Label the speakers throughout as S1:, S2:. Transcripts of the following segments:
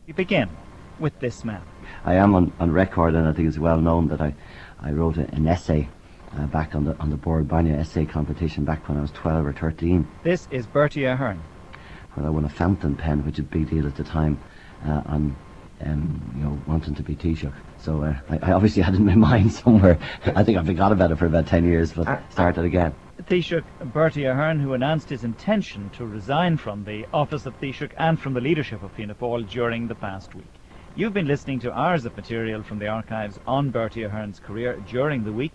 S1: We begin with this man.
S2: I am on record, and I think it's well known that I wrote an essay back on the Board Banya essay competition back when I was 12 or 13.
S1: This is Bertie Ahern.
S2: Where I won a fountain pen, which was a big deal at the time, on wanting to be Taoiseach. So I obviously had it in my mind somewhere. I think I forgot about it for about 10 years, but started again.
S1: Taoiseach Bertie Ahern, who announced his intention to resign from the office of Taoiseach and from the leadership of Fianna Fáil during the past week. You've been listening to hours of material from the archives on Bertie Ahern's career during the week.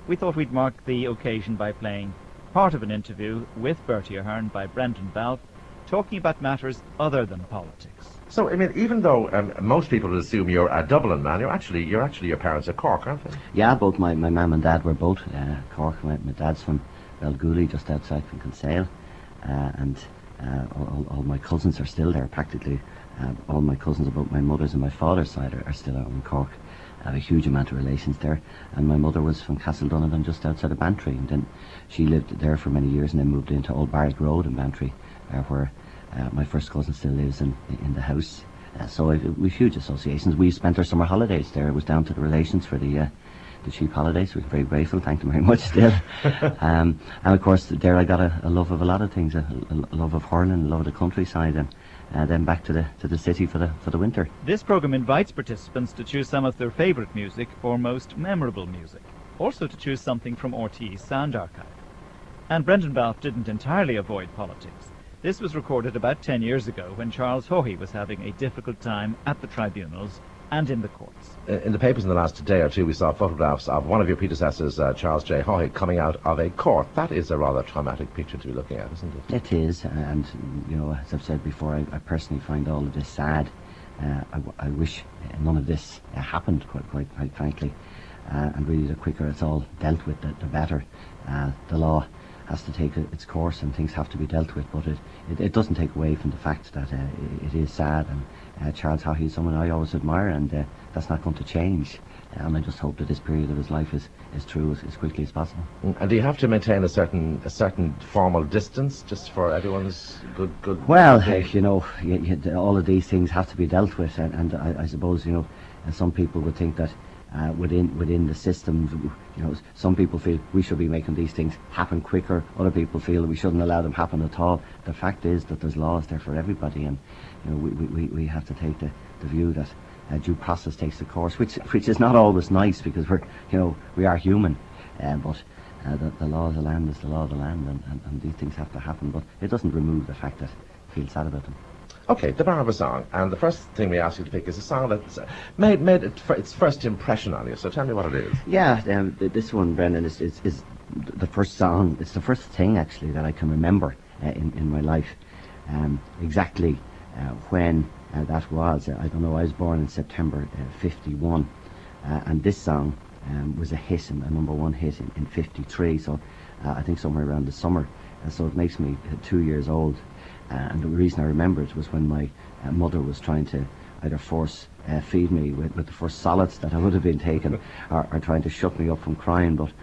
S1: We thought we'd mark the occasion by playing part of an interview with Bertie Ahern by Brendan Balfe, talking about matters other than politics.
S3: So, I mean, even though most people would assume you're a Dublin man, you're actually your parents are Cork, aren't they?
S2: Yeah, both my mum and dad were both Cork. My dad's from Belgooley, just outside from Kinsale, and all my cousins are still there practically. All my cousins, about my mother's and my father's side, are still out in Cork. I have a huge amount of relations there, and my mother was from Castle Donovan, just outside of Bantry, and then she lived there for many years and then moved into Old Barrack Road in Bantry, where my first cousin still lives in the house. So we've huge associations. We spent our summer holidays there. It was down to the relations for the cheap holidays. We're very grateful, thank them very much still. And of course there I got a love of a lot of things, a love of hurling, a love of the countryside, and then back to the city for the winter.
S1: This programme invites participants to choose some of their favourite music or most memorable music. Also to choose something from RTE's sound archive. And Brendan Balfe didn't entirely avoid politics. This was recorded about 10 years ago when Charles Haughey was having a difficult time at the tribunals and in the courts.
S3: In the papers in the last day or two, we saw photographs of one of your predecessors, Charles J. Haughey, coming out of a court. That is a rather traumatic picture to be looking at, isn't it?
S2: It is, and as I've said before, I personally find all of this sad. I wish none of this happened, quite frankly, and really the quicker it's all dealt with, the better. The law has to take its course and things have to be dealt with, but it doesn't take away from the fact that it is sad, and Charles Haughey is someone I always admire, and that's not going to change, and I just hope that this period of his life is through as quickly as possible.
S3: And do you have to maintain a certain formal distance just for everyone's good?
S2: Well, all of these things have to be dealt with, and I suppose some people would think that within the system, some people feel we should be making these things happen quicker. Other people feel we shouldn't allow them happen at all. The fact is that there's laws there for everybody, and we have to take the view that due process takes the course, which is not always nice because we are human, but the law of the land is the law of the land, and these things have to happen. But it doesn't remove the fact that I feel sad about them.
S3: Okay, the bar of a song, and the first thing we ask you to pick is a song that's made its first impression on you. So tell me what it is.
S2: Yeah, this one, Brendan, is the first song. It's the first thing actually that I can remember in my life. Exactly when that was. I don't know. I was born in September '51, and this song was a hit, a number one hit in '53. So I think somewhere around the summer. So it makes me 2 years old. And the reason I remember it was when my mother was trying to either force feed me with the first solids that I would have been taking, or trying to shut me up from crying. But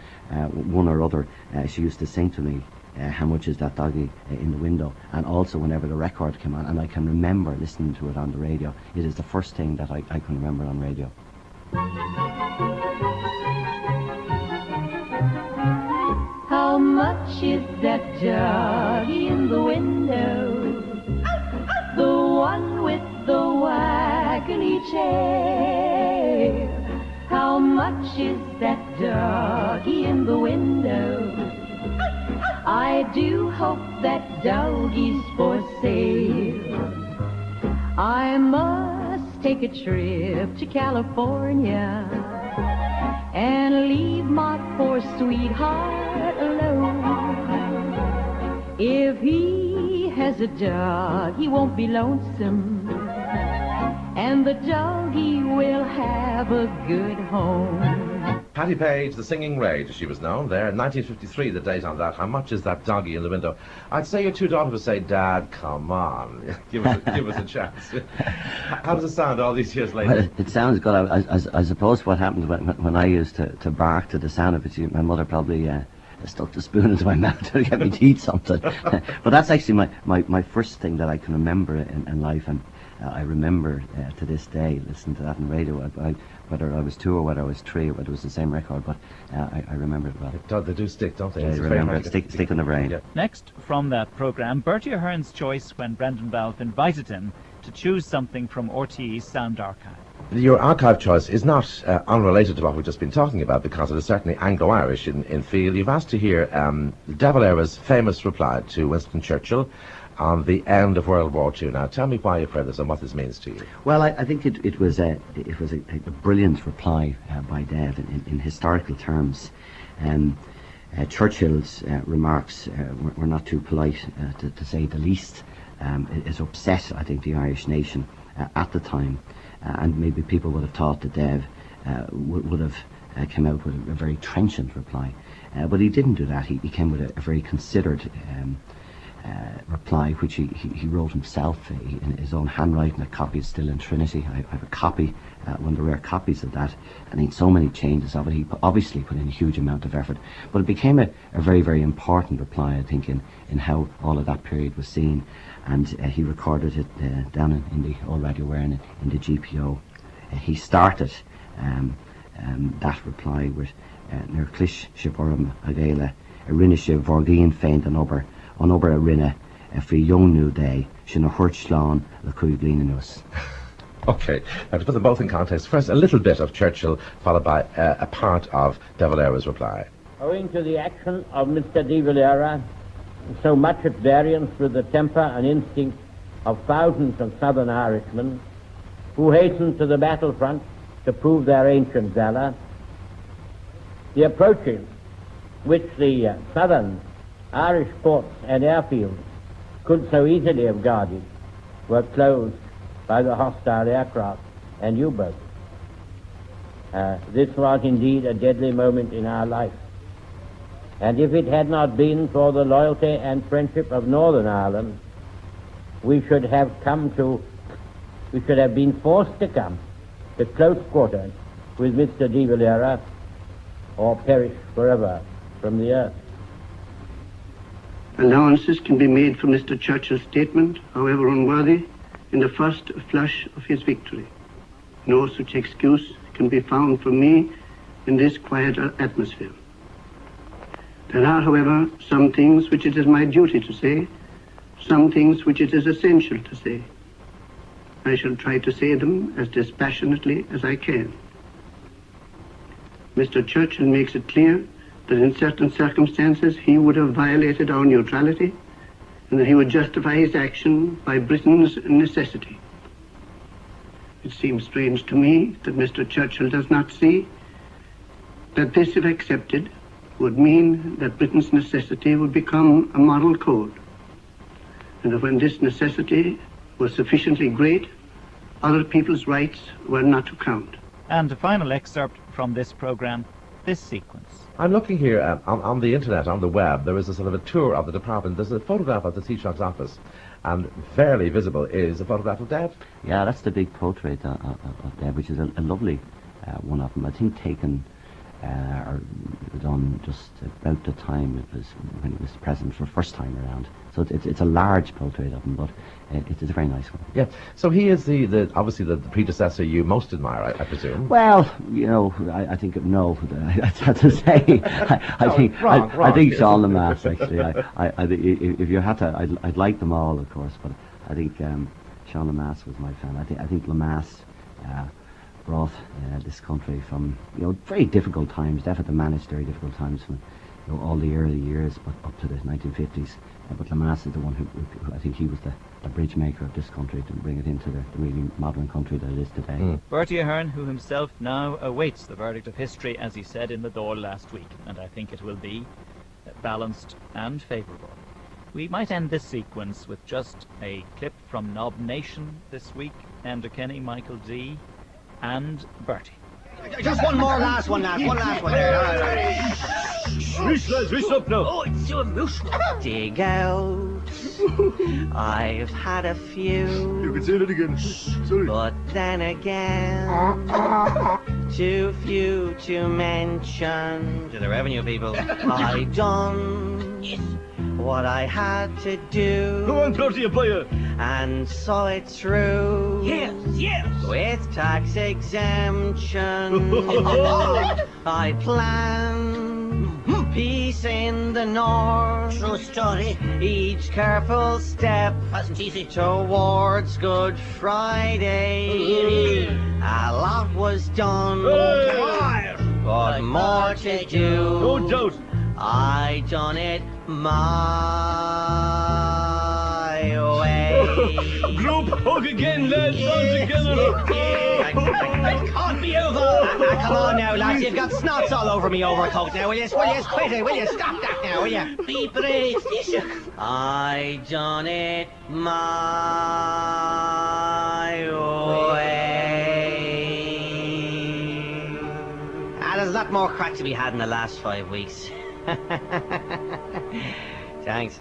S2: one or other, she used to sing to me, how much is that doggy in the window? And also whenever the record came on, and I can remember listening to it on the radio. It is the first thing that I can remember on radio.
S4: How much is that doggy in the window? The one with the waggly chair. How much is that doggy in the window? I do hope that doggy's for sale. I must take a trip to California and leave my poor sweetheart alone. If he has a dog, he won't be lonesome, and the doggy will have a good home.
S3: Patty Page, the singing rage, as she was known there, in 1953, the date on that. How much is that doggy in the window? I'd say your two daughters would say, Dad, come on, give us a chance. How does it sound all these years later?
S2: Well, it sounds good. I suppose what happened when I used to bark to the sound of it, my mother probably stuck the spoon into my mouth to get me to eat something. But that's actually my first thing that I can remember in life, and I remember to this day listening to that on radio, whether I was 2 or whether I was 3 or whether it was the same record, but I remember it well.
S3: They do stick, don't they?
S2: I
S3: It's very
S2: remember
S3: hard
S2: it,
S3: to get-
S2: stick in the brain.
S3: Yeah.
S1: Next from that programme, Bertie Ahern's choice when Brendan Balfe invited him to choose something from RTE's Sound Archive.
S3: Your archive choice is not unrelated to what we've just been talking about, because it is certainly Anglo-Irish in feel. You've asked to hear De Valera's famous reply to Winston Churchill on the end of World War II. Now, tell me why you've heard this and what this means to you.
S2: Well, I think it was a brilliant reply by Dev in historical terms. Churchill's remarks were not too polite, to say the least. It upset, I think, the Irish nation at the time, and maybe people would have thought that Dev would have come out with a very trenchant reply, but he didn't do that. He came with a very considered reply, which he wrote himself in his own handwriting. A copy is still in Trinity. I have a copy, one of the rare copies of that, and in so many changes of it. He obviously put in a huge amount of effort, but it became a very, very important reply, I think, in how all of that period was seen. And he recorded it down in the old Radio Wearne in the GPO. He started that reply with Ner Clish Shivorum Agela, Rinne Shiv Vorgien Feint an Ober a Rinne, for young new day, Shin a Hurchlán, the Kuiglinus.
S3: Okay, now to put them both in context, first a little bit of Churchill, followed by a part of De Valera's reply.
S5: Owing to the action of Mr. De Valera, so much at variance with the temper and instinct of thousands of southern Irishmen who hastened to the battlefront to prove their ancient valor, the approaches which the southern Irish ports and airfields could so easily have guarded were closed by the hostile aircraft and U-boats. This was indeed a deadly moment in our life. And if it had not been for the loyalty and friendship of Northern Ireland, we should have been forced to come to close quarters with Mr. De Valera, or perish forever from the earth.
S6: Allowances can be made for Mr. Churchill's statement, however unworthy, in the first flush of his victory. No such excuse can be found for me in this quiet atmosphere. There are, however, some things which it is my duty to say, some things which it is essential to say. I shall try to say them as dispassionately as I can. Mr. Churchill makes it clear that in certain circumstances he would have violated our neutrality and that he would justify his action by Britain's necessity. It seems strange to me that Mr. Churchill does not see that this, if accepted, would mean that Britain's necessity would become a moral code, and that when this necessity was sufficiently great, other people's rights were not to count.
S1: And a final excerpt from this programme, this sequence.
S3: I'm looking here on the internet, on the web. There is a sort of a tour of the department. There's a photograph of the Taoiseach's office, and fairly visible is a photograph of Dev.
S2: Yeah, that's the big portrait of Dev, which is a lovely one of them. I think taken or done just about the time it was when he was present for the first time around. So it's a large portrait of him, but it's a very nice one.
S3: Yeah. So he is the obviously the predecessor you most admire, I presume.
S2: Well, you know, I think no. That's hard to say. I think Sean Lemass actually. I if you had to, I'd like them all, of course, but I think Sean Lemass was my fan. I think Lemass brought this country from very difficult times. Definitely managed very difficult times from all the early years, but up to the 1950s. But Lemass is the one who I think he was the bridge maker of this country to bring it into the really modern country that it is today.
S1: Bertie Ahern, who himself now awaits the verdict of history, as he said in the Dáil last week, and I think it will be balanced and favourable. We might end this sequence with just a clip from Knob Nation this week, Enda Kenny, Michael D, and Bertie.
S7: Just one more, last one there.
S1: Reach up now.
S7: Oh, it's so emotional. Dig out. I've had a few.
S8: You can say that again. Sorry.
S7: But then again, too few to mention. To the revenue people. I done what I had to do.
S8: Go on, Bertie Ahern.
S7: And saw it through.
S9: Yes, yes.
S7: With tax exemption, I planned peace in the north.
S9: True story.
S7: Each careful step
S9: Wasn't easy.
S7: towards Good Friday. A lot was done, but more to do.
S8: No doubt.
S7: I done it my way.
S8: Group hug again, lads. All together.
S9: That can't be over.
S7: Come on now, lads, you've got snots all over me overcoat now. Will you quit it? Will you stop that now, will you?
S9: Be brave, Taoiseach.
S7: I done it my way. There's a lot more crack to be had in the last 5 weeks. Thanks.